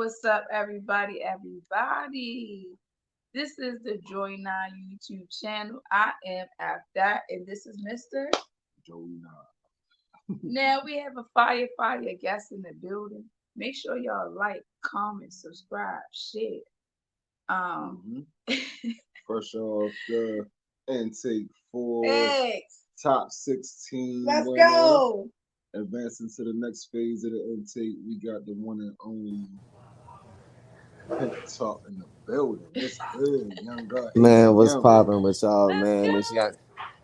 What's up, everybody? This is the Joy 9 YouTube channel. I am After, and this is Mr. Joey Now we have a fire guest in the building. Make sure y'all like, comment, subscribe, share. Um, Fresh off the intake for Thanks. top 16 Let's winner. go. Advancing to the next phase of the intake, we got the one and only Pimp Talk in the building. It's good, young guy. Man, what's ATM. popping with y'all, Let's man? go.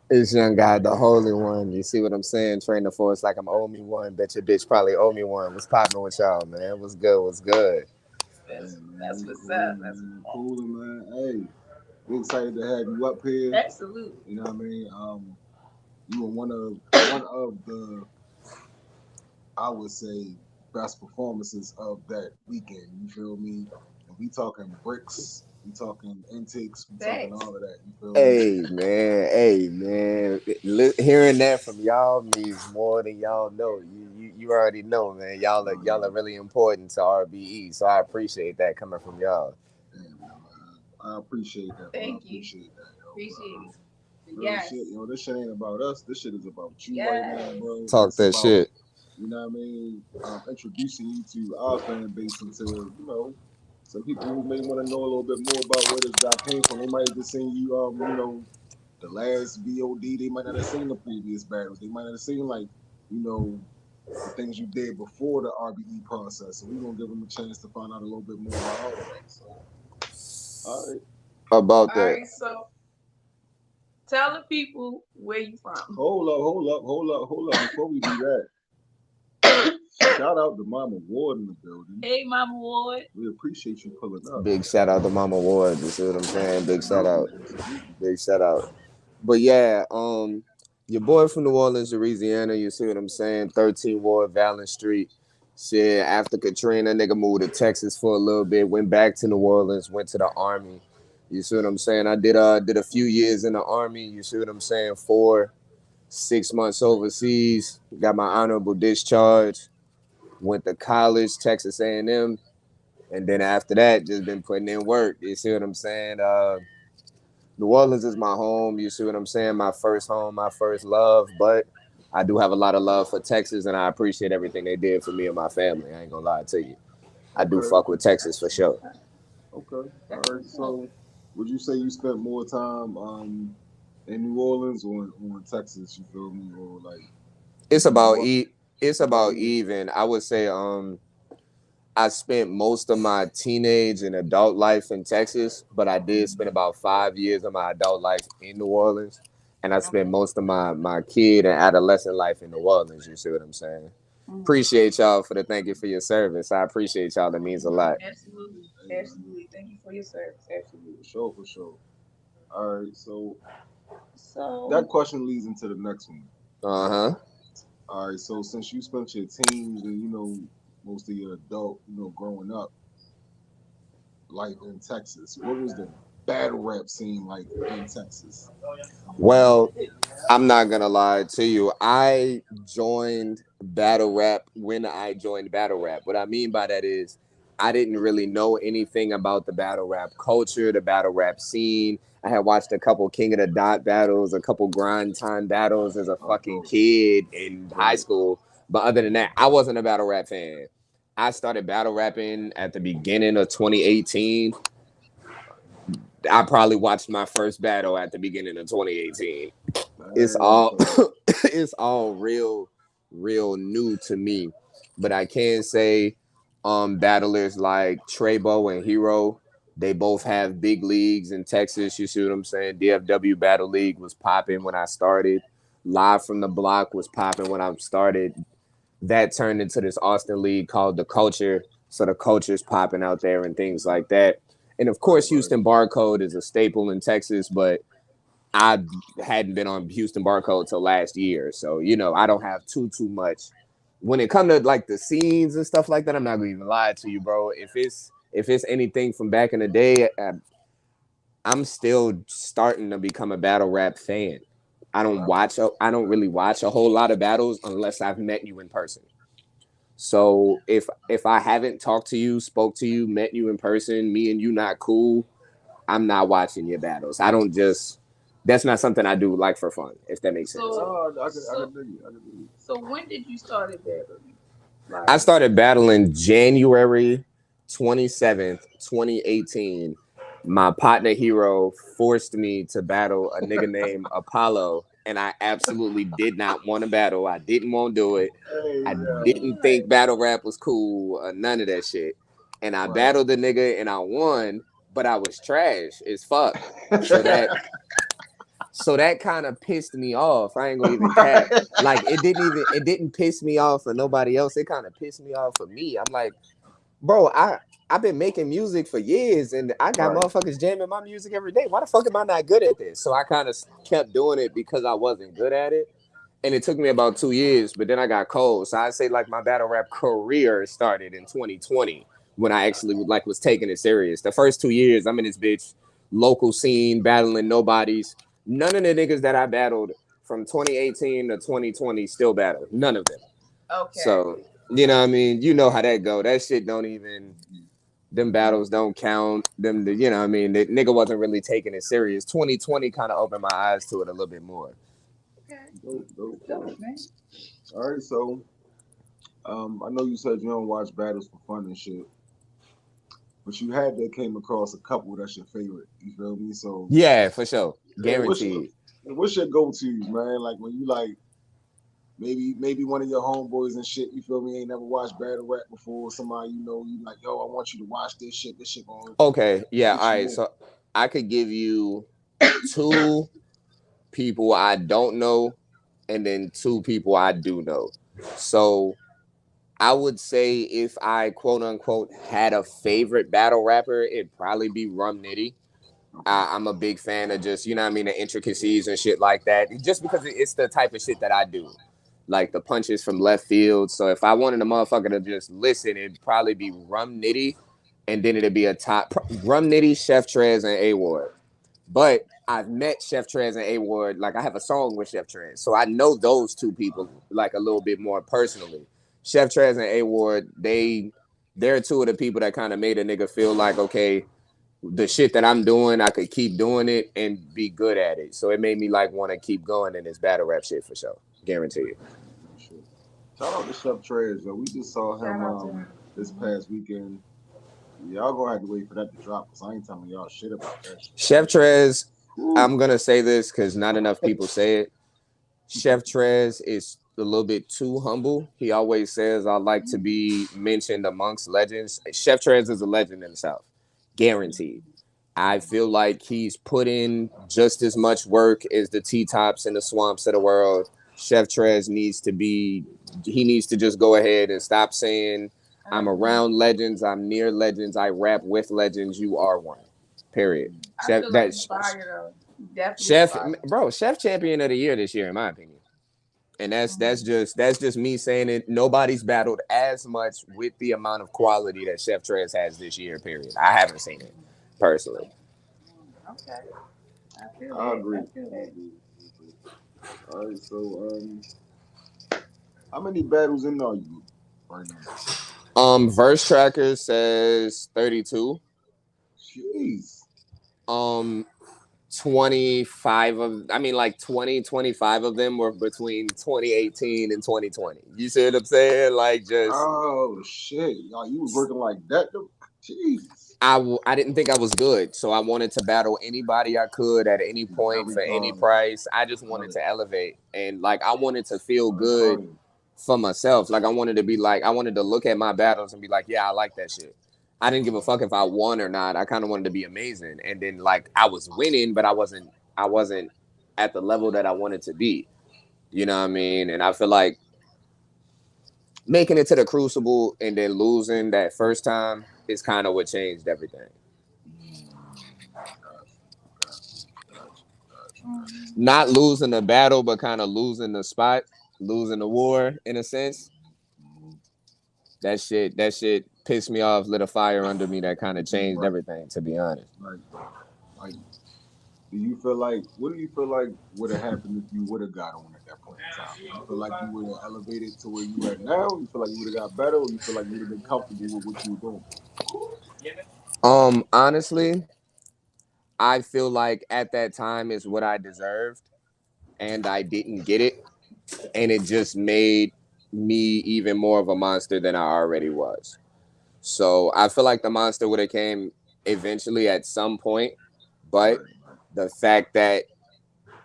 This young guy, the holy one. You see what I'm saying? Train the force like I'm owe me one. Bet your bitch probably owe me one. What's popping with y'all, man? What's good? What's good? That's what's Cool, up. man. Cool, man. Hey, we excited to have you up here. Absolutely. You know what I mean? You were one of the, I would say, best performances of that weekend. You feel me? And we talking bricks, we talking intakes, we talking all of that. You feel me? Hey, man. Hearing that from y'all means more than y'all know. You already know, man. Y'all are really important to RBE, so I appreciate that coming from y'all. Damn, man. I appreciate that. Bro. Thank I you. appreciate that, yo. Appreciate it. Real Yes. shit, this shit ain't about us. This shit is about you Yes. right now, bro. Talk It's that about, shit. you know what I mean? Introducing you to our fan base and to, some people who may want to know a little bit more about where this guy came from. They might have just seen you, the last VOD. They might not have seen the previous battles. They might not have seen, like, the things you did before the RBE process. So we're going to give them a chance to find out a little bit more about all of that. So, all right. About All that. right, so tell the people where you from. Hold up. Before we do that, shout out to Mama Ward in the building. Hey, Mama Ward. We appreciate you pulling up. Big shout out to Mama Ward. You see what I'm saying? Big shout out. Absolutely. Big shout out. But yeah, your boy from New Orleans, Louisiana, you see what I'm saying? 13 Ward, Valen Street. Shit, after Katrina, nigga moved to Texas for a little bit, went back to New Orleans, went to the Army. You see what I'm saying? I did a few years in the Army, you see what I'm saying? 6 months overseas, got my honorable discharge, went to college, Texas A&M, and then after that, just been putting in work. You see what I'm saying? New Orleans is my home. You see what I'm saying? My first home, my first love. But I do have a lot of love for Texas, and I appreciate everything they did for me and my family. I ain't gonna lie to you. I do Okay. fuck with Texas for sure. Okay. All right. So, would you say you spent more time in New Orleans or in Texas? You feel me? Or like, It's you about grew up it's about about even? even. I would say I spent most of my teenage and adult life in Texas, but I did spend about 5 years of my adult life in New Orleans. And I spent most of my kid and adolescent life in New Orleans. You see what I'm saying? Appreciate y'all for the thank you for your service. I appreciate y'all. That means a lot. Absolutely. Hey, man, Absolutely. Thank you for your service. Absolutely. for sure. All right. So So, that question leads into the next one. Uh-huh. All right. So since you spent your teens and most of your adult, growing up life in Texas, what was the battle rap scene like in Texas? Well, I'm not gonna lie to you. I joined battle rap when I joined battle rap. What I mean by that is I didn't really know anything about the battle rap culture, the battle rap scene. I had watched a couple King of the Dot battles, a couple grind time battles as a fucking Okay. kid in high Right. school. But other than that, I wasn't a battle rap fan. I started battle rapping at the beginning of 2018. I probably watched my first battle at the beginning of 2018. It's all Okay. it's all real new to me, but I can say battlers like Trebo and Hero, they both have big leagues in Texas. You see what I'm saying? DFW Battle League was popping when I started. Live from the Block was popping when I started. That turned into this Austin league called the Culture, so the Culture's popping out there and things like that. And of Right. course Houston Barcode is a staple in Texas, but I hadn't been on Houston Barcode till last year, so I don't have too much. When it comes to like the scenes and stuff like that, I'm not gonna even lie to you, bro. If it's anything from back in the day, I'm still starting to become a battle rap fan. I don't really watch a whole lot of battles unless I've met you in person. So if I haven't talked to you, spoke to you, met you in person, me and you not cool, I'm not watching your battles. I don't just. That's not something I do like for fun. If that makes sense. So, Oh, I so, can dig it. I can dig it. so when did you started battling? I Like, started battling January 27th, 2018. My partner Hero forced me to battle a nigga named Apollo, and I absolutely did not want to battle. I didn't want to do it. Hey, I yo, didn't what? think battle rap was cool, none of that shit. And I right. battled the nigga and I won, but I was trash as fuck. So that kind of pissed me off. I ain't gonna even cap. Like it didn't piss me off for nobody else. It kind of pissed me off for me. I'm like, bro, I've been making music for years and I got Right. motherfuckers jamming my music every day. Why the fuck am I not good at this? So I kind of kept doing it because I wasn't good at it. And it took me about 2 years, but then I got cold. So I'd say like my battle rap career started in 2020 when I actually was taking it serious. The first 2 years, I'm in this bitch local scene battling nobodies. None of the niggas that I battled from 2018 to 2020 still battle. None of them. Okay. So you know what I mean? You know how that go. That shit don't even them battles don't count. Them you know what I mean? The nigga wasn't really taking it serious. 2020 kind of opened my eyes to it a little bit more. Okay. Dope, dope, It's dope. dope, man. All right, so I know you said you don't watch battles for fun and shit, but you had that came across a couple that's your favorite. You feel me? So Yeah, for sure. yeah, Guaranteed. what's your go tos, man? Like when you like maybe one of your homeboys and shit, you feel me, ain't never watched battle rap before. Somebody you know, you like, yo, I want you to watch this shit. This shit gonna Okay, yeah, get all you right. in. So I could give you two people I don't know and then two people I do know. So I would say if I quote unquote had a favorite battle rapper, it'd probably be Rum Nitty. Okay. I'm a big fan of just, you know what I mean, the intricacies and shit like that. Just because it's the type of shit that I do. Like the punches from left field. So if I wanted a motherfucker to just listen, it'd probably be Rum Nitty. And then it'd be a top Rum Nitty, Chef Trez, and A Ward. But I've met Chef Trez and A Ward. Like I have a song with Chef Trez. So I know those two people like a little bit more personally. Chef Trez and A Ward, they're two of the people that kind of made a nigga feel like, okay, the shit that I'm doing, I could keep doing it and be good at it. So it made me like want to keep going in this battle rap shit for sure. Guarantee you. Shit. Shout out to Chef Trez, yo. We just saw Shout him out to him. this past weekend. Y'all gonna have to wait for that to drop because I ain't telling y'all shit about that shit. Chef Trez, Whew. I'm gonna say this because not enough people say it. Chef Trez is a little bit too humble. He always says, I like to be mentioned amongst legends. Chef Trez is a legend in the South. Guaranteed. I feel like he's put in just as much work as the T-Tops and the Swamps of the world. Chef Trez he needs to just go ahead and stop saying, I I'm agree. around legends, I'm near legends, I rap with legends, you are one. Period. I Chef, feel like he's that's fire though. He definitely Chef, fire. bro, Chef Champion of the Year this year, in my opinion. And that's just me saying it. Nobody's battled as much with the amount of quality that Chef Trez has this year. Period. I haven't seen it personally. Okay. I feel I that. I agree. feel I that. agree. I agree. All right, so how many battles in are you right now? Verse tracker says 32. Jeez. Um 25 of I mean like 25 of them were between 2018 and 2020. You see what I'm saying? Like just Oh shit. Y'all, you was working like that though? Jesus. I didn't think I was good, so I wanted to battle anybody I could at any point Every for any time. price. I just Love wanted it. to elevate and like I wanted to feel I'm good telling you. for myself. Like I wanted to be like I wanted to look at my battles and be like, yeah, I like that shit. I didn't give a fuck if I won or not. I kind of wanted to be amazing, and then like I was winning, but I wasn't at the level that I wanted to be. You know what I mean? And I feel like making it to the Crucible and then losing that first time is kind of what changed everything. Mhm. Not losing the battle, but kind of losing the spot, losing the war in a sense. That shit pissed me off, lit a fire under me that kind of changed Right. everything, to be honest. Like, like, do you feel like? What do you feel like would have happened if you would have got on that point in time? You feel like you would have elevated to where you at now? You feel like you would have got better, or you feel like you would have been comfortable with what you were doing? Honestly, I feel like at that time is what I deserved, and I didn't get it, and it just made me even more of a monster than I already was. So I feel like the monster would have came eventually at some point, but Right, right. the fact that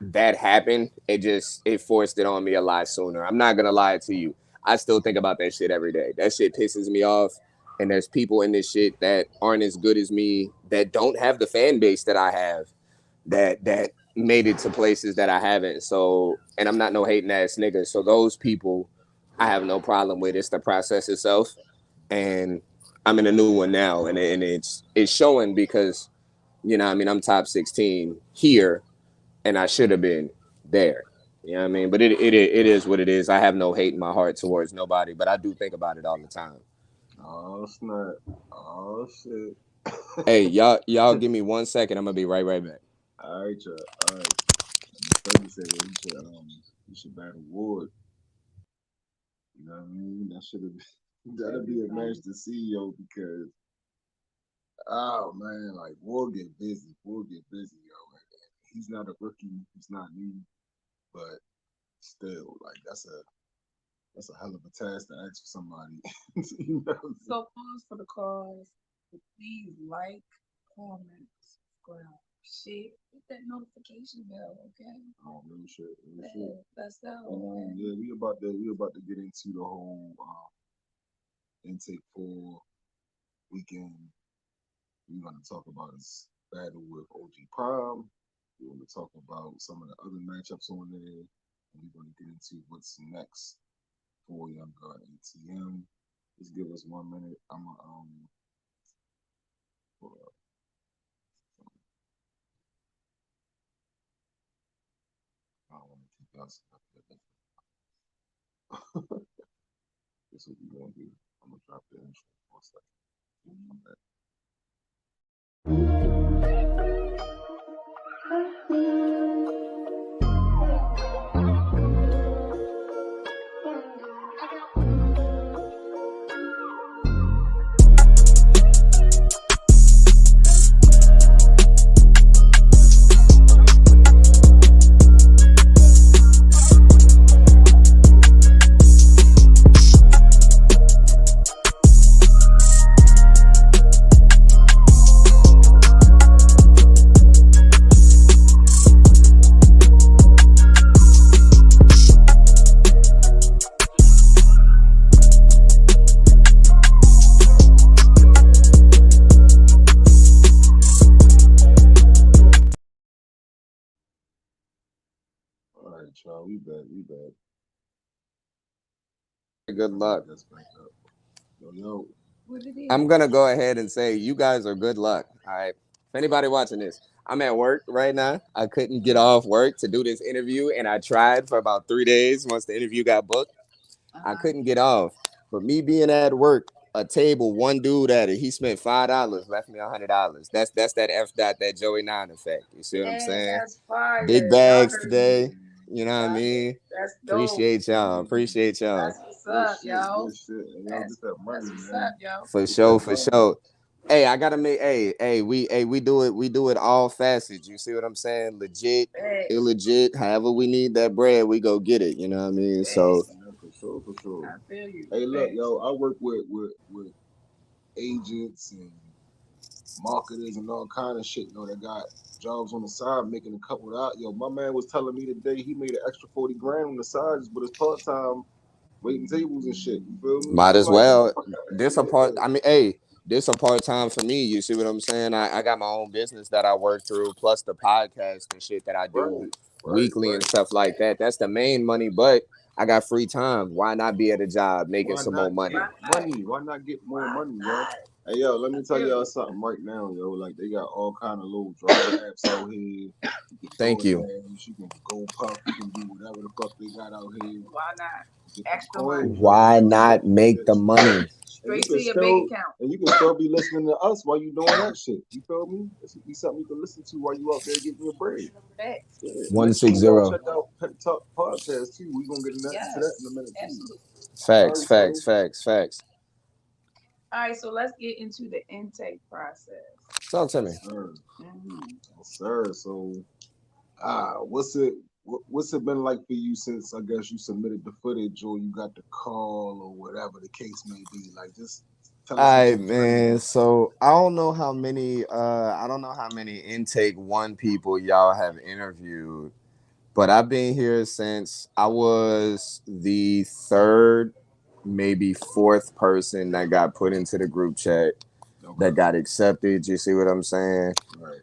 that happened, it forced it on me a lot sooner. I'm not gonna lie to you. I still think about that shit every day. That shit pisses me off. And there's people in this shit that aren't as good as me, that don't have the fan base that I have, that made it to places that I haven't. So, and I'm not no hating ass nigga. So those people I have no problem with. It's the process itself. And I'm in a new one now, and it's showing because, I mean, I'm top 16 here, and I should have been there. You know what I mean? But it is what it is. I have no hate in my heart towards nobody, but I do think about it all the time. Oh snap! Oh shit! Hey, y'all give me 1 second. I'm gonna be right back. All right, y'all. All right. Baby said that he should battle Ward. You know what I mean? That should have that'd be a match to see, yo, because oh man, like Ward get busy. Ward get busy, yo. And he's not a rookie, he's not new, but still, like that's a hell of a task to ask for somebody. You know? So pause for the cause. Please like, comment, subscribe, share, hit that notification bell, okay? Oh, real shit, real shit. Let's go. And yeah, we about to get into the whole intake for weekend. We're gonna talk about his battle with OG Prime. We're gonna talk about some of the other matchups on there, and we're gonna get into what's next for Young God ATM. Just give us 1 minute. I'm gonna hold up. I don't want to keep us up here. This is what we're gonna do. I'm gonna drop the intro for a second. Come back. All right, y'all. We back. We back. Good luck. That's back up. Yo, yo. What it is? I'm gonna go ahead and say you guys are good luck. All right. If anybody watching this, I'm at work right now. I couldn't get off work to do this interview, and I tried for about 3 days once the interview got booked. I couldn't get off. But me being at work, a table, one dude at it, he spent $5, left me $100. That's that F dot, that Joey 9 effect. You see what I'm saying? That's fire. Big Y'all bags heard me. today. You know what I mean? That's dope. Appreciate y'all. Appreciate y'all. That's what's up, yo. Good shit. And y'all get that money, That's what's man. up, yo. For sure, for sure. Hey, I gotta make. We do it all facets. You see what I'm saying? Legit, Hey, illegit. However we need that bread, we go get it. You know what I mean? So Yeah, for sure, for sure. I feel you. Hey, look, yo, I work with agents and marketers and all kind of shit, that got jobs on the side making a couple of, yo, my man was telling me today he made an extra 40 grand on the side just with his part time waiting tables and shit. You feel me? might I'm as like, well. This a part. I mean, hey, this a part time for me. You see what I'm saying? I got my own business that I work through, plus the podcast and shit that I do weekly and stuff like that. That's the main money, but I got free time. Why not be at a job making some more money? Why not get more money, yo? Hey, yo, let me tell y'all something right now, yo. Like, they got all kind of little driver apps out here. Thank you. You can go puff. You can do whatever the fuck they got out here. Why not? Get Extra coins, money. Why not make the money? Straight to your bank account. And you can still be listening to us while you doing that shit. You feel me? This would be something you can listen to while you out there getting your bread. Facts. Yeah. 160. Check out Pet Talk Podcast too. We're gonna get into that in a minute too. Absolutely. Facts. All right, so let's get into the intake process. Talk to me. Yes, sir. So, what's it been like for you since I guess you submitted the footage or you got the call or whatever the case may be? Like, just tell us. All right, man. So I don't know how many intake one people y'all have interviewed, but I've been here since I was the third, maybe fourth person that got put into the group chat that got accepted. You see what I'm saying? Right.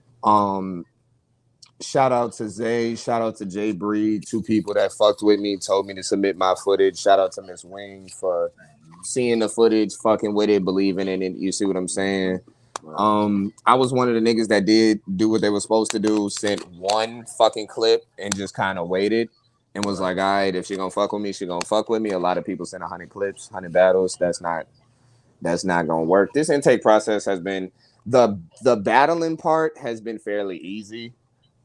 Shout out to Zay, shout out to Jay Breed, two people that fucked with me, told me to submit my footage. Shout out to Miss Wing for seeing the footage, fucking with it, believing in it. You see what I'm saying? I was one of the niggas that did do what they were supposed to do, sent one fucking clip and just kind of waited and was like, all right, if she gonna fuck with me, she gonna fuck with me. A lot of people sent 100 clips, 100 battles. That's not gonna work. This intake process has been the battling part has been fairly easy.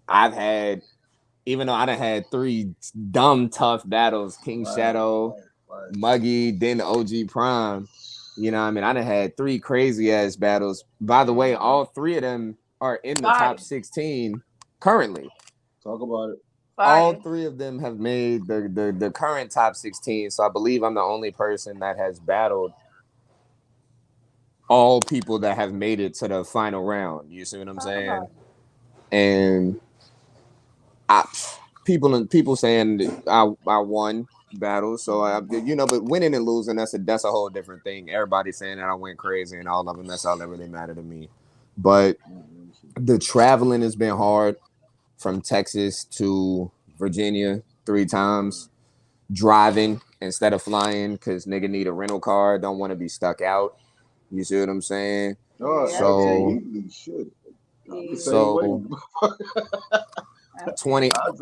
I've had, even though I done had 3 dumb tough battles, King Shadow, Muggy, then OG Prime. You know what I mean? I done had 3 crazy ass battles. By the way, all 3 of them are in the top 16 currently. Talk about it. All 3 of them have made the current top 16. So I believe I'm the only person that has battled all people that have made it to the final round. You see what I'm saying? And people saying I won battles, so but winning and losing, that's a whole different thing. Everybody's saying that I went crazy and all of them. That's all that really mattered to me. But the traveling has been hard from Texas to Virginia 3 times, driving instead of flying because nigga need a rental car, don't want to be stuck out. You see what I'm saying? So 20 hours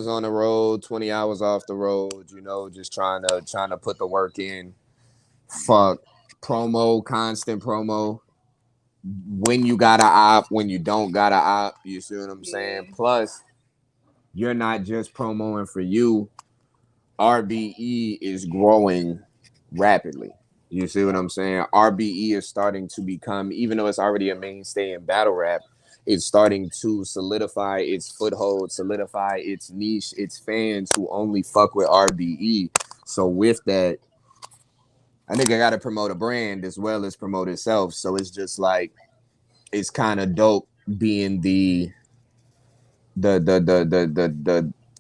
on the road, 20 hours off the road, just trying to put the work in. Fuck promo, constant promo. When you gotta op, when you don't gotta op, you see what I'm saying? Plus, you're not just promoing for you. RBE is growing rapidly. You see what I'm saying? RBE is starting to become, even though it's already a mainstay in battle rap, it's starting to solidify its foothold, solidify its niche, its fans who only fuck with RBE. So with that, I think I got to promote a brand as well as promote itself. So it's just like, it's kind of dope being the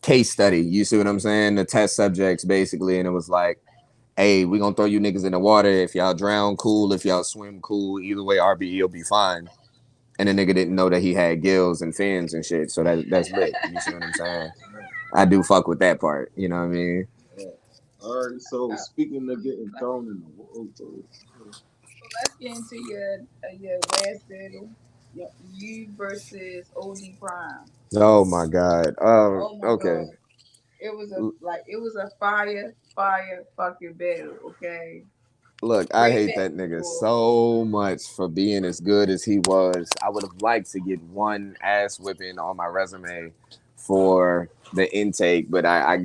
case study. You see what I'm saying? The test subjects basically, and it was like, hey, we gonna throw you niggas in the water. If y'all drown, cool. If y'all swim, cool. Either way, RBE will be fine. And the nigga didn't know that he had gills and fins and shit. So that's lit. You see what I'm saying? I do fuck with that part. You know what I mean? Yeah. All right. So speaking of getting thrown in the water, so let's get into your last battle. You versus OG Prime. Oh my God. Okay. God. It was a fire fucking battle, okay? Look, I hate that nigga so much for being as good as he was. I would have liked to get one ass whipping on my resume for the intake, but I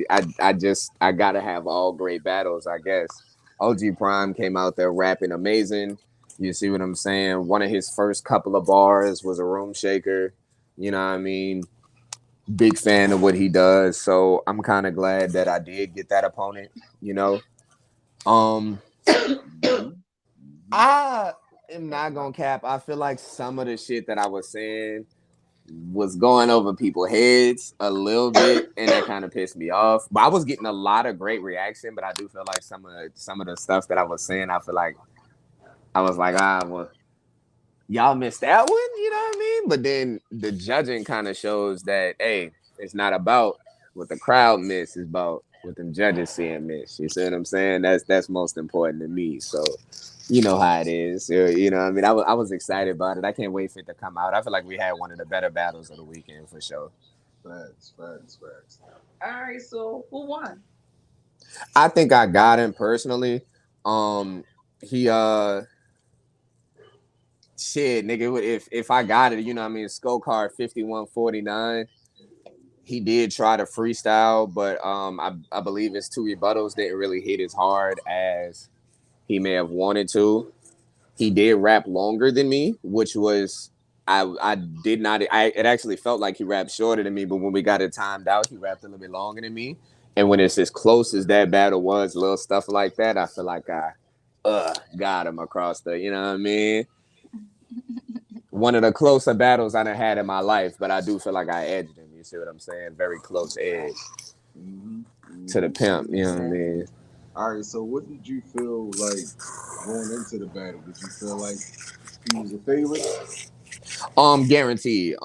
gotta have all great battles, I guess. OG Prime came out there rapping amazing. You see what I'm saying? One of his first couple of bars was a room shaker. You know what I mean? Big fan of what he does. So I'm kind of glad that I did get that opponent, I am not gonna cap. I feel like some of the shit that I was saying was going over people's heads a little bit, and that kind of pissed me off. But I was getting a lot of great reaction. But I do feel like some of the stuff that I was saying, I feel like I was like, well, y'all missed that one. You know what I mean? But then the judging kind of shows that, hey, it's not about what the crowd miss, it's about what them judges seeing miss. You see what I'm saying? That's most important to me. So. You know how it is. You know what I mean? I was excited about it. I can't wait for it to come out. I feel like we had one of the better battles of the weekend for sure. Facts. All right, so who won? I think I got him personally. He shit, nigga. If I got it, you know what I mean. Skull card 5149. He did try to freestyle, but I believe his two rebuttals didn't really hit as hard as he may have wanted to. He did rap longer than me, which was I did not it actually felt like he rapped shorter than me, but when we got it timed out, he rapped a little bit longer than me. And when it's as close as that battle was, little stuff like that, I feel like I got him across the, you know what I mean? One of the closer battles I done had in my life, but I do feel like I edged him. You see what I'm saying? Very close edge Mm-hmm. to the Mm-hmm. pimp. You know what I mean? All right. So, what did you feel like going into the battle? Did you feel like he was a favorite? Guaranteed.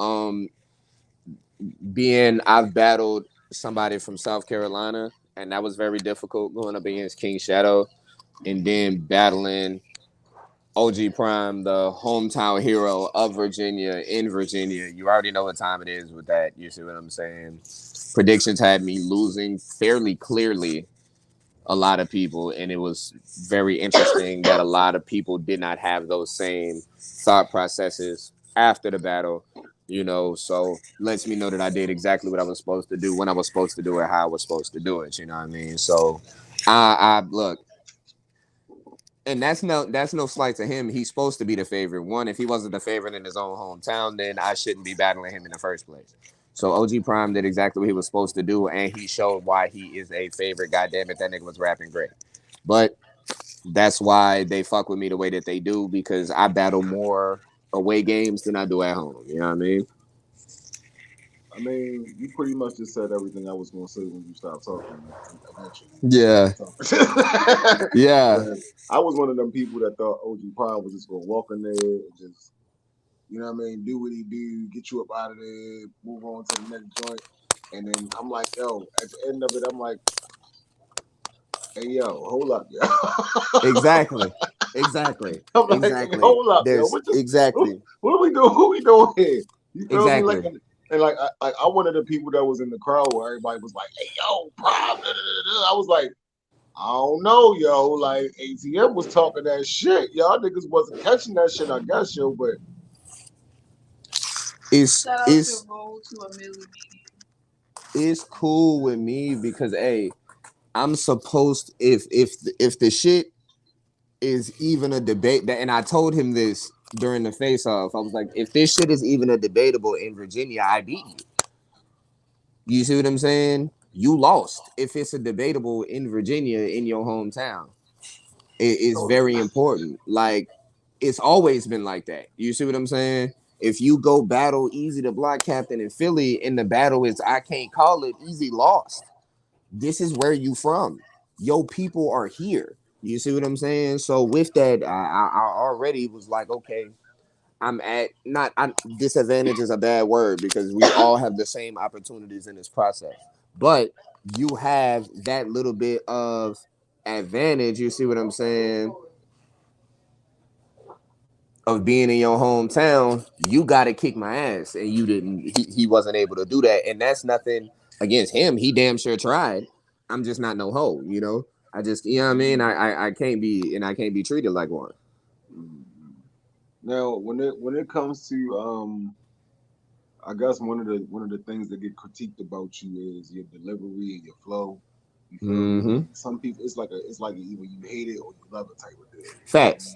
Being I've battled somebody from South Carolina, and that was very difficult going up against King Shadow, and then battling OG Prime, the hometown hero of Virginia in Virginia. You already know what time it is with that. You see what I'm saying? Predictions had me losing fairly clearly a lot of people, and it was very interesting that a lot of people did not have those same thought processes after the battle. You know, so lets me know that I did exactly what I was supposed to do when I was supposed to do it, how I was supposed to do it. You know what I mean? So, I look, and that's no slight to him. He's supposed to be the favorite. One, if he wasn't the favorite in his own hometown, then I shouldn't be battling him in the first place. So OG Prime did exactly what he was supposed to do, and he showed why he is a favorite. God damn it, that nigga was rapping great. But that's why they fuck with me the way that they do, because I battle more away games than I do at home. You know what I mean? I mean, you pretty much just said everything I was going to say when you stopped talking. Eventually, when you Yeah. stopped talking, Yeah. but I was one of them people that thought OG Prime was just going to walk in there and just, you know what I mean, do what he do, get you up out of there, move on to the next joint, and then I'm like, yo, at the end of it, I'm like, hey, yo, hold up, yo. Exactly. Exactly. I'm like, hey, Exactly. hold up, yo. There's What this? exactly. What are we doing? Who we doing here? You feel me? Like, Exactly. and like, I one of the people that was in the crowd where everybody was like, "Hey, yo, Prime." Da, da, da, da. I was like, I don't know, yo. Like, ATM was talking that shit. Y'all niggas wasn't catching that shit, I guess, yo. But It's Shout out to it's Roll to a Millie it's cool with me because hey, I'm supposed if the shit is even a debate that, and I told him this during the face off. I was like, if this shit is even a debatable in Virginia, I beat you. You see what I'm saying? You lost if it's a debatable in Virginia in your hometown. It is totally. very important. Like it's always been like that. You see what I'm saying? If you go battle Easy the Block Captain in Philly, and the battle is I can't call it, Easy lost. This is where you from. Yo, people are here. You see what I'm saying? So with that, I already was like, okay, I'm at not I'm, disadvantage is a bad word because we all have the same opportunities in this process, but you have that little bit of advantage. You see what I'm saying? Of being in your hometown, you got to kick my ass, and you didn't. He wasn't able to do that, and that's nothing against him. He damn sure tried. I'm just not no hoe, you know. I just, you know what I mean. I can't be, and I can't be treated like one. Mm-hmm. Now, when it comes to I guess one of the things that get critiqued about you is your delivery and your flow. You feel me? Mm-hmm. Some people, it's like either you hate it or you love it type of deal. You feel me? Facts.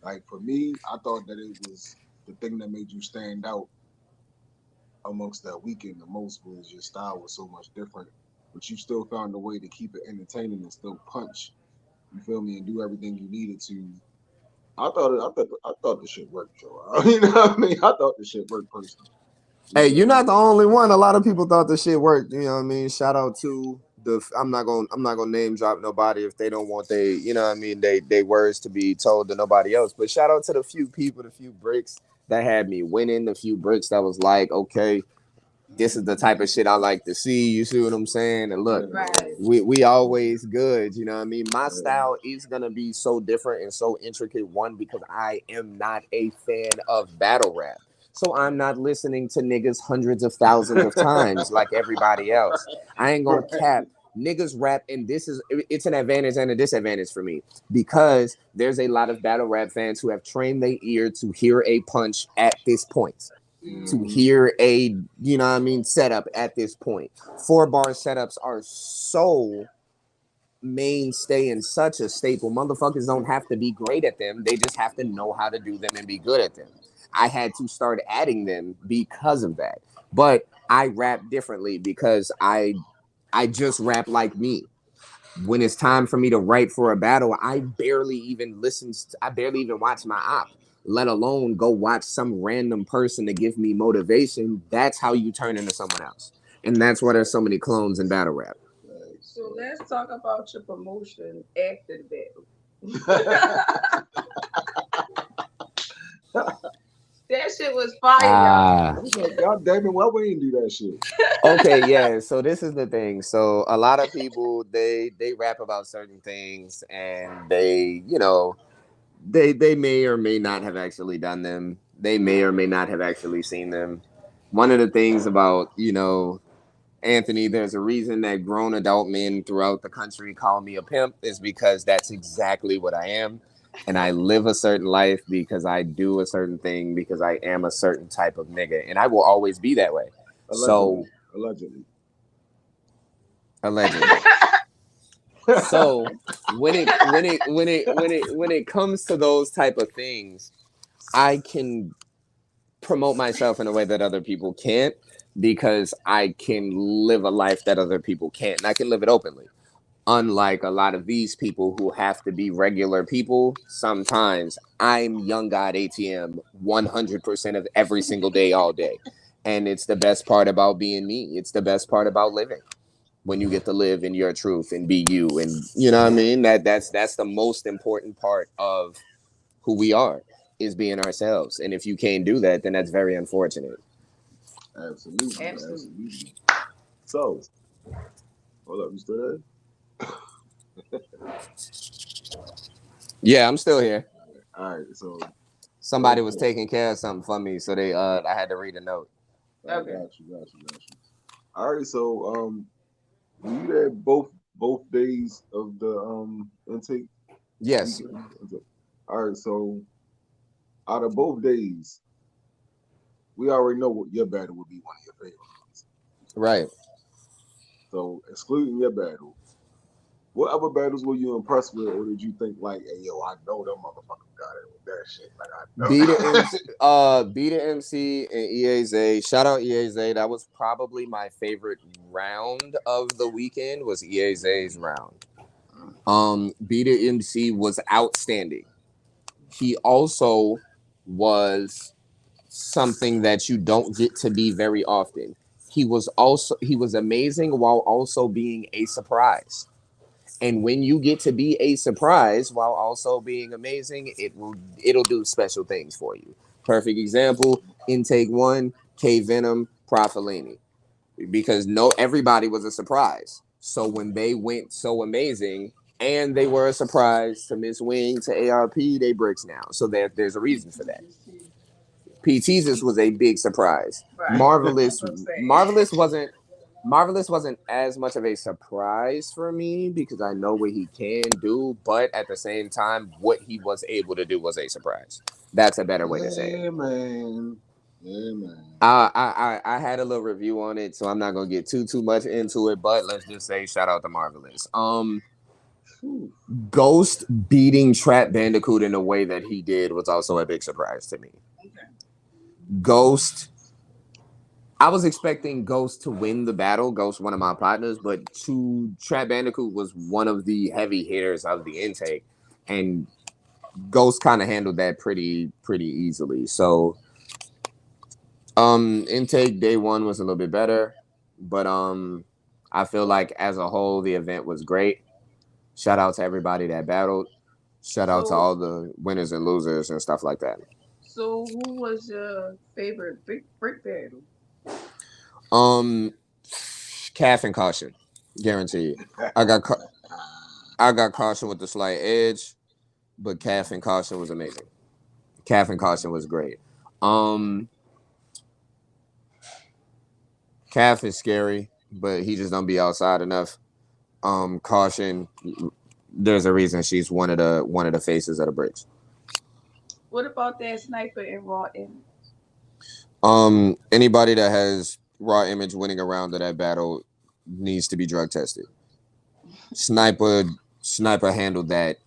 Like for me, I thought that it was the thing that made you stand out amongst that weekend the most was your style was so much different, but you still found a way to keep it entertaining and still punch. You feel me? And do everything you needed to. I thought the shit worked, Joe. You know what I mean? I thought the shit worked personally. You Hey, feel you're me? not the only one. A lot of people thought the shit worked. You know what I mean? Shout out to the. I'm not gonna name drop nobody if they don't want they. You know what I mean? They words to be told to nobody else. But shout out to the few people, the few bricks that had me winning. The few bricks that was like, okay, this is the type of shit I like to see. You see what I'm saying? And look, Yeah, Media. Right. we always good. You know what I mean? My yeah. style is gonna be so different and so intricate. One, because I am not a fan of battle rap. So I'm not listening to niggas hundreds of thousands of times like everybody else. I ain't gonna Right. cap. Niggas rap, and it's an advantage and a disadvantage for me because there's a lot of battle rap fans who have trained their ear to hear a punch at this point, to hear a, you know what I mean, setup at this point. 4-bar setups are so mainstay and such a staple. Motherfuckers don't have to be great at them. They just have to know how to do them and be good at them. I had to start adding them because of that. But I rap differently because I just rap like me. When it's time for me to write for a battle, I barely even watch my op, let alone go watch some random person to give me motivation. That's how you turn into someone else. And that's why there's so many clones in battle rap. So let's talk about your promotion after the battle. That shit was fire, y'all. God damn it, why we ain't do that shit? Okay, yeah. So this is the thing. So a lot of people they rap about certain things, and they may or may not have actually done them. They may or may not have actually seen them. One of the things about Anthony, there's a reason that grown adult men throughout the country call me a pimp, is because that's exactly what I am. And I live a certain life because I do a certain thing because I am a certain type of nigga. And I will always be that way. Allegedly. So when it comes to those type of things, I can promote myself in a way that other people can't, because I can live a life that other people can't, and I can live it openly. Unlike a lot of these people who have to be regular people, sometimes I'm young God ATM 100% of every single day, all day. And it's the best part about being me. It's the best part about living, when you get to live in your truth and be you. And you know what I mean? That's the most important part of who we are, is being ourselves. And if you can't do that, then that's very unfortunate. Absolutely. So, hold up, you still there? Yeah, I'm still here. All right, so somebody was taking care of something for me, so I had to read a note. Okay. Got you. All right, so were you there both days of the intake? Yes. All right, so out of both days, we already know what your battle would be one of your favorites. Right. So excluding your battle, what other battles were you impressed with, or did you think like, "Hey, yo, I know them motherfuckers got it with that shit"? Like I know. Be the MC and EAZ. Shout out EAZ. That was probably my favorite round of the weekend. Was EAZ's round. Be the MC was outstanding. He also was something that you don't get to be very often. He was amazing while also being a surprise. And when you get to be a surprise while also being amazing, it'll do special things for you. Perfect example, intake 1, K Venom, Profilini. Because everybody was a surprise. So when they went so amazing and they were a surprise to Miss Wing, to ARP, they bricks now. So there's a reason for that. PT's was a big surprise. Right. Marvelous wasn't as much of a surprise for me because I know what he can do, but at the same time, what he was able to do was a surprise. That's a better way to say it. Yeah, man. I had a little review on it, so I'm not gonna get too much into it, but let's just say shout out to Marvelous. Ghost beating Trap Bandicoot in the way that he did was also a big surprise to me. Ghost, I was expecting Ghost to win the battle. Ghost, one of my partners, but Trap Bandicoot was one of the heavy hitters of the intake, and Ghost kind of handled that pretty easily. So, intake day 1 was a little bit better, but I feel like as a whole the event was great. Shout out to everybody that battled. Shout out to all the winners and losers and stuff like that. So who was your favorite brick battle? Calf and Caution, guaranteed. I got Caution with the slight edge, but Calf and Caution was amazing. Calf and Caution was great. Calf is scary, but he just don't be outside enough. Caution. There's a reason she's one of the faces of the bricks. What about that sniper in Raw Image? Anybody that has raw image winning a round of that battle needs to be drug tested. Sniper Sniper handled that.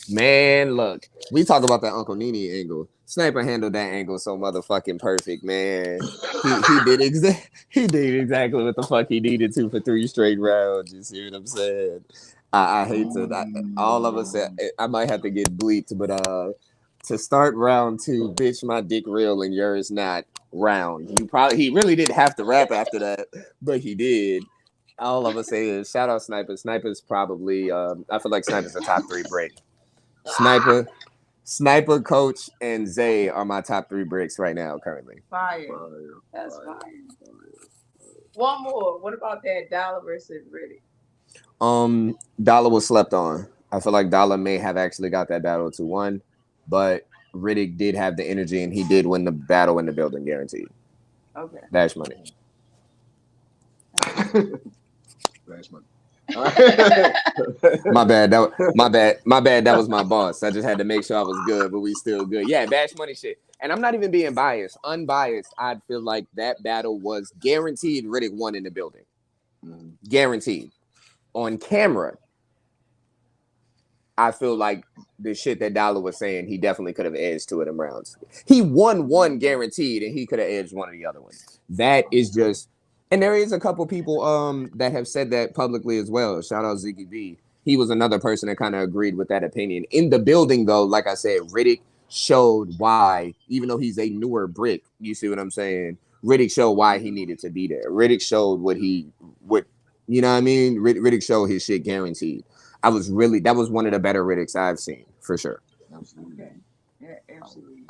Man, look, we talk about that Uncle Nene angle. Sniper handled that angle so motherfucking perfect, man. He did exactly what the fuck he needed to for 3 straight rounds. You see what I'm saying? I hate to all of us. I might have to get bleeped, but to start round 2, bitch, my dick real and yours not round. He really didn't have to rap after that, but he did. All of us say is shout out Sniper. Sniper's probably I feel like Sniper's a top 3 break. Sniper, Coach, and Zay are my top 3 bricks right now currently. Fire. That's fire. One more. What about that Dollar versus Riddick? Dollar was slept on. I feel like Dollar may have actually got that battle 2-1, but Riddick did have the energy and he did win the battle in the building, guaranteed. Okay. Dash money. Dash money. My bad. That was my boss. I just had to make sure I was good, but we still good. Yeah, Bash Money shit. And I'm not even being biased. Unbiased, I'd feel like that battle was guaranteed Riddick won in the building. Guaranteed. On camera, I feel like the shit that Dollar was saying, he definitely could have edged 2 of them rounds. He won 1 guaranteed, and he could have edged 1 of the other ones. That is just... And there is a couple people that have said that publicly as well. Shout out Ziggy B. He was another person that kind of agreed with that opinion. In the building, though, like I said, Riddick showed why, even though he's a newer brick, you see what I'm saying? Riddick showed why he needed to be there. Riddick showed what you know what I mean? Riddick showed his shit guaranteed. That was one of the better Riddicks I've seen, for sure. Absolutely. Okay. Yeah, absolutely.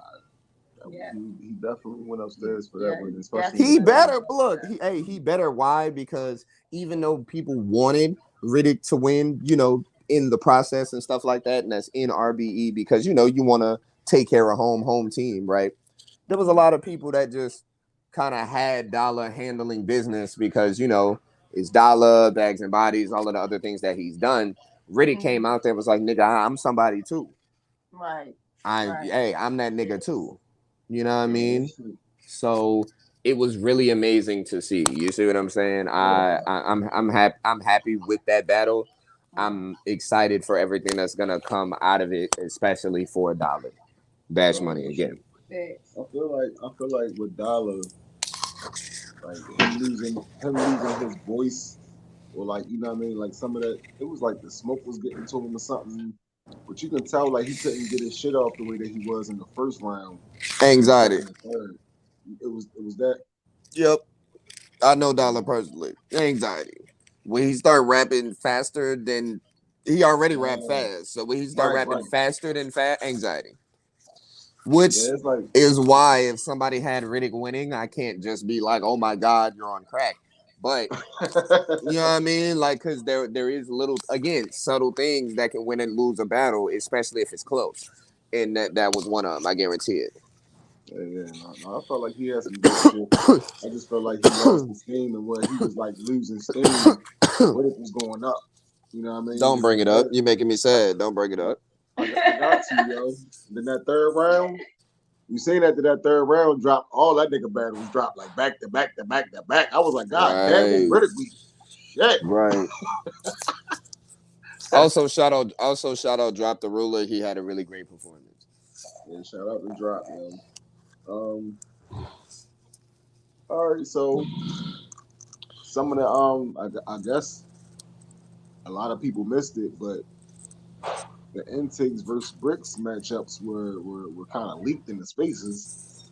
Yeah. He definitely went upstairs for that one. Especially he better look. He better. Why? Because even though people wanted Riddick to win, you know, in the process and stuff like that, and that's in RBE because you know you want to take care of home team, right? There was a lot of people that just kind of had Dollar handling business because you know it's Dollar, Bags and Bodies, all of the other things that he's done. Riddick came out there and was like, "Nigga, I'm somebody too." Right. Hey, I'm that nigga too. You know what I mean? So it was really amazing to see. You see what I'm saying? I'm happy with that battle. I'm excited for everything that's gonna come out of it, especially for Dollar. Bash Money again. I feel like with Dollar, like him losing his voice, or like you know what I mean, like some of that, it was like the smoke was getting to him or something. But you can tell like he couldn't get his shit off the way that he was in the first round. Anxiety. It was that. Yep. I know Dollar personally. Anxiety. When he start rapping faster than he already rapped fast. So when he start rapping faster than fast, anxiety. Which is why if somebody had Riddick winning, I can't just be like, oh my God, you're on crack. But you know what I mean? Like, because there is little, again, subtle things that can win and lose a battle, especially if it's close. And that was one of them, I guarantee it. Yeah, no, I felt like he had some good shit. I just felt like he lost the steam, and where he was like losing steam, Riddick was going up. You know what I mean? Don't bring it up. You're making me sad. Don't bring it up. I got to, yo. Then that third round, you seen after that third round drop, all that nigga battles dropped like back to back to back to back. I was like, God damn, Riddick weak. Shit. Right. Also, shout out, Drop the Ruler. He had a really great performance. Yeah, shout out to Drop, man. All right, so some of the I guess a lot of people missed it, but the intakes versus bricks matchups were kind of leaked in the spaces.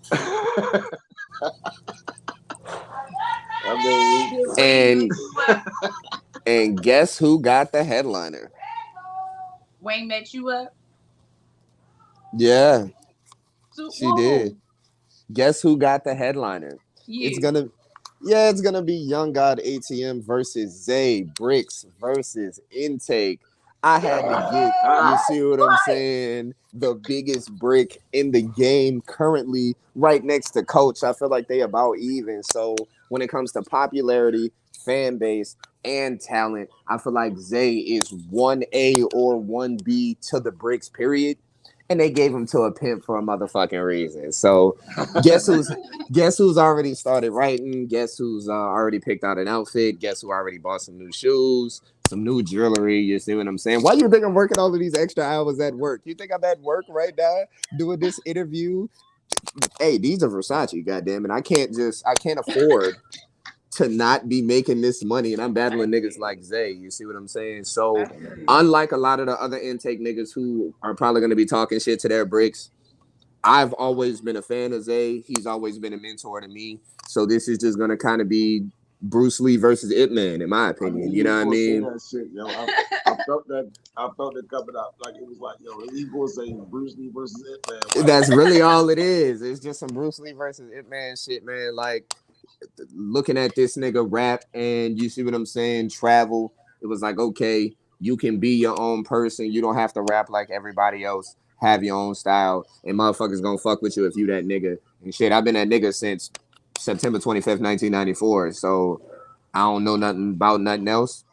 And guess who got the headliner? Wayne met you up? Yeah. She did. Guess who got the headliner? You. It's gonna be Young God ATM versus Zay, Bricks versus Intake. I had to get, you see what I'm saying, the biggest brick in the game currently right next to Coach. I feel like they about even. So when it comes to popularity, fan base, and talent, I feel like Zay is 1A or 1B to the bricks, period. And they gave him to a pimp for a motherfucking reason. So guess who's guess who's already started writing? Guess who's already picked out an outfit? Guess who already bought some new shoes, some new jewelry? You see what I'm saying? Why do you think I'm working all of these extra hours at work? You think I'm at work right now doing this interview? Hey, these are Versace, goddamn it! I can't afford to not be making this money, and I'm battling niggas like Zay. You see what I'm saying? So, unlike a lot of the other intake niggas who are probably going to be talking shit to their bricks, I've always been a fan of Zay. He's always been a mentor to me. So this is just going to kind of be Bruce Lee versus Ip Man, in my I opinion. knew You you know was what I gonna say mean? that shit, yo. I felt that. I felt it coming up. Like it was like, yo, he gonna say Bruce Lee versus It Man. Watch That's this. really all it is. It's just some Bruce Lee versus Ip Man shit, man. Like looking at this nigga rap and you see what I'm saying, travel, it was like, okay, you can be your own person. You don't have to rap like everybody else. Have your own style. And motherfuckers gonna fuck with you if you that nigga. And shit, I've been that nigga since September 25th, 1994. So I don't know nothing about nothing else.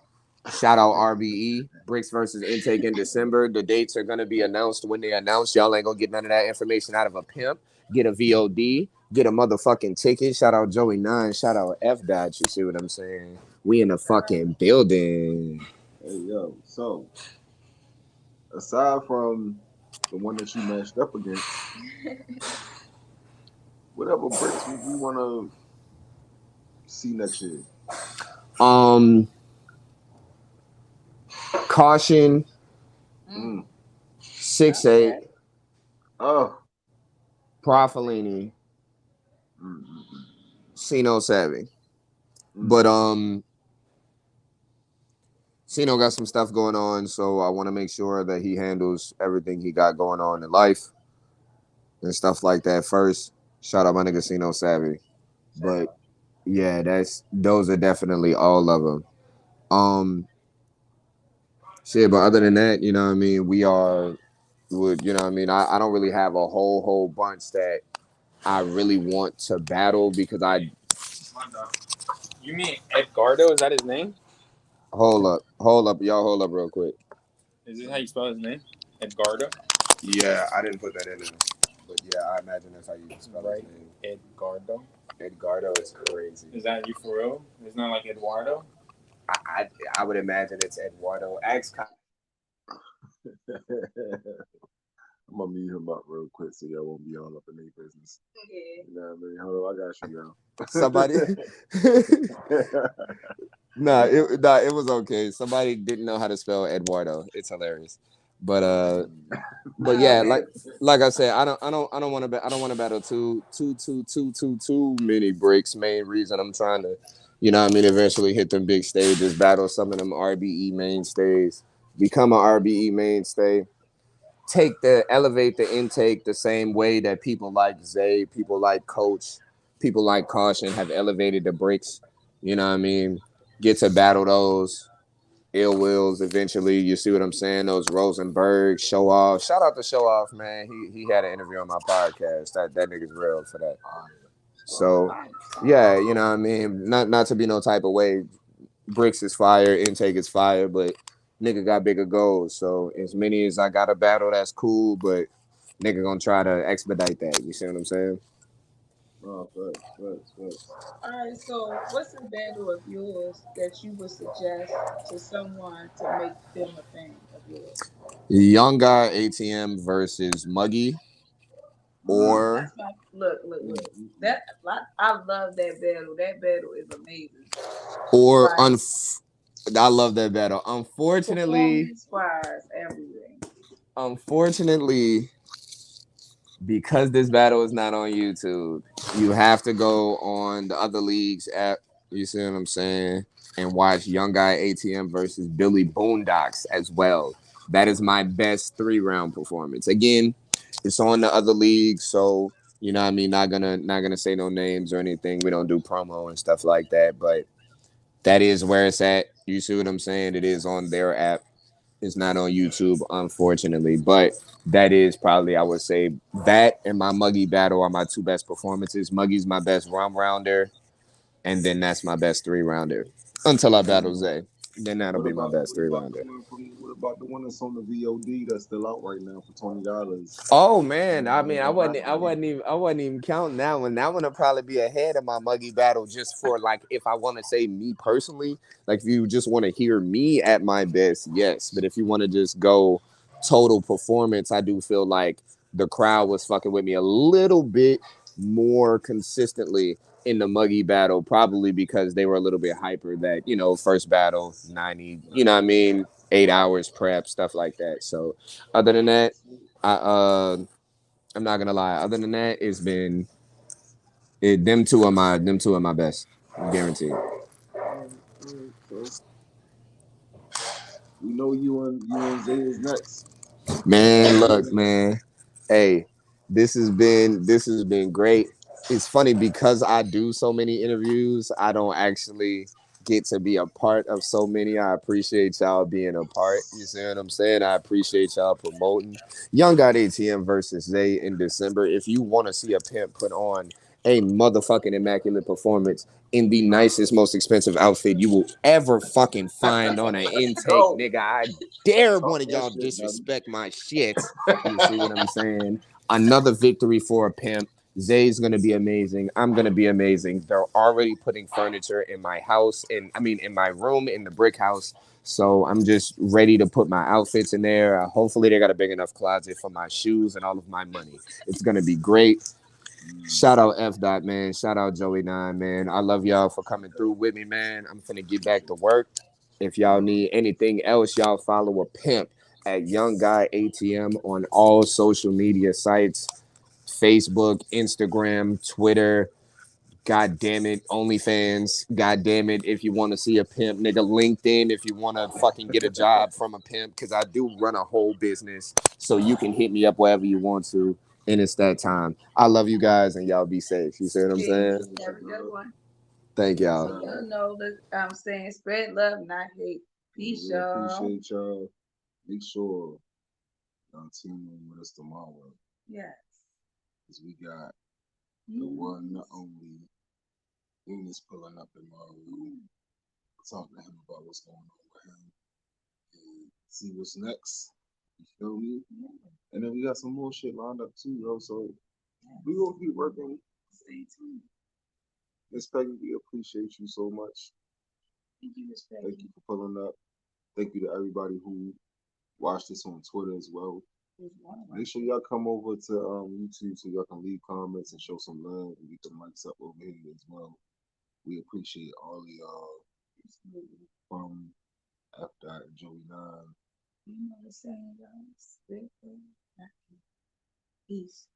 Shout out RBE. Bricks versus Intake in December. The dates are gonna be announced when they announce. Y'all ain't gonna get none of that information out of a pimp. Get a VOD. Get a motherfucking ticket. Shout out Joey Nine. Shout out F Dot. You see what I'm saying? We in the fucking building. Hey, yo. So aside from the one that you matched up against, whatever bricks would you want to see next year? Um, Caution Mm. 6'8", Oh. Profilini, Mm-mm. Sino Savvy. Mm. But Sino got some stuff going on, so I want to make sure that he handles everything he got going on in life and stuff like that first. Shout out my nigga Sino Savvy. But yeah, those are definitely all of them. Shit, but other than that, you know what I mean, you know what I mean, I don't really have a whole bunch that I really want to battle because You mean Edgardo? Is that his name? hold up, y'all hold up real quick. Is this how you spell his name? Edgardo? Yeah, I didn't put that in there. But yeah, I imagine that's how you spell Right. his name. Edgardo. Edgardo is crazy. Is that you for real? It's not like Eduardo? I would imagine it's Eduardo. I'm gonna mute him up real quick so y'all won't be all up in their business. Yeah. You know what I mean? Hold on, I got you now. Somebody. It was okay. Somebody didn't know how to spell Eduardo. It's hilarious. But yeah, like I said, I don't want to battle too many breaks. Main reason I'm trying to, you know what I mean, eventually hit them big stages, battle some of them RBE mainstays, become an RBE mainstay, elevate the intake the same way that people like Zay, people like Coach, people like Caution have elevated the bricks. You know what I mean? Get to battle those ill wills eventually. You see what I'm saying? Those Rosenberg show off. Shout out to show off, man. He had an interview on my podcast. That nigga's real for that. So yeah, you know what I mean? Not to be no type of way. Bricks is fire, intake is fire, but nigga got bigger goals. So as many as I got a battle, that's cool, but nigga gonna try to expedite that. You see what I'm saying? Oh, thanks. All right, so what's a battle of yours that you would suggest to someone to make them a fan of yours? Young guy ATM versus Muggy, Mm, or That's my look, mm, mm, mm. That I love that battle. That battle is amazing. or Like I love that battle. performance wise, everything. Unfortunately, because this battle is not on YouTube, you have to go on the other league's app. You see what I'm saying? And watch Young Guy ATM versus Billy Boondocks as well. That is my best 3-round performance. Again, it's on the other league, so you know what I mean. Not gonna say no names or anything. We don't do promo and stuff like that, but that is where it's at. You see what I'm saying? It is on their app. It's not on YouTube, unfortunately. But that is probably, I would say, that and my Muggy battle are my two best performances. Muggy's my best rum rounder. and then that's my best 3-rounder until I battle Zay. Then that'll be my best 3-rounder. What about the one that's on the VOD that's still out right now for $20? Oh man, I mean, I wasn't even counting that one. That one will probably be ahead of my muggy battle, just for like, if I want to say me personally, like if you just want to hear me at my best, yes. But if you want to just go total performance, I do feel like the crowd was fucking with me a little bit more consistently in the muggy battle, probably because they were a little bit hyper that, first battle, 90, you know what I mean, 8 hours prep, stuff like that. So other than that, I'm not gonna lie. Other than that, it's been them two are my best, guaranteed. So we know you and Zay is next. Man, look, man. Hey, this has been great. It's funny because I do so many interviews, I don't actually get to be a part of so many. I appreciate y'all being a part. You see what I'm saying? I appreciate y'all promoting Young God ATM versus Zay in December. If you want to see a pimp put on a motherfucking immaculate performance in the nicest, most expensive outfit you will ever fucking find on an intake, Go. nigga, I dare Talk one of that y'all shit, buddy. disrespect my shit. You see what I'm saying? Another victory for a pimp. Zay's gonna be amazing. I'm gonna be amazing. They're already putting furniture in my house, in my room in the brick house. So I'm just ready to put my outfits in there. Hopefully they got a big enough closet for my shoes and all of my money. It's gonna be great. Shout out F Dot, man. Shout out Joey 9, man. I love y'all for coming through with me, man. I'm finna get back to work. If y'all need anything else, y'all follow a pimp at Young Guy ATM on all social media sites: Facebook, Instagram, Twitter. God damn it, OnlyFans. God damn it, if you want to see a pimp, nigga, LinkedIn. If you want to fucking get a job from a pimp, because I do run a whole business, so you can hit me up wherever you want to. And it's that time. I love you guys, and y'all be safe. You see what I'm saying? Have a good one. Thank y'all. You know, I'm saying spread love, not hate. Peace, We y'all. appreciate y'all. Make sure y'all tune in with us tomorrow. Yes. Because we got the one, the only Venus pulling up in my room. Talk to him about what's going on with him and see what's next. You feel me? And then we got some more shit lined up too, yo. So we gonna keep working. Stay tuned. Miss Peggy, we appreciate you so much. Thank you, Miss Peggy. Thank you for pulling up. Thank you to everybody who watched this on Twitter as well. Make sure y'all come over to YouTube so y'all can leave comments and show some love and get the mics up over here as well. We appreciate all of y'all from After and Joey 9. You know the saying, guys. Spread love, not hate. Peace.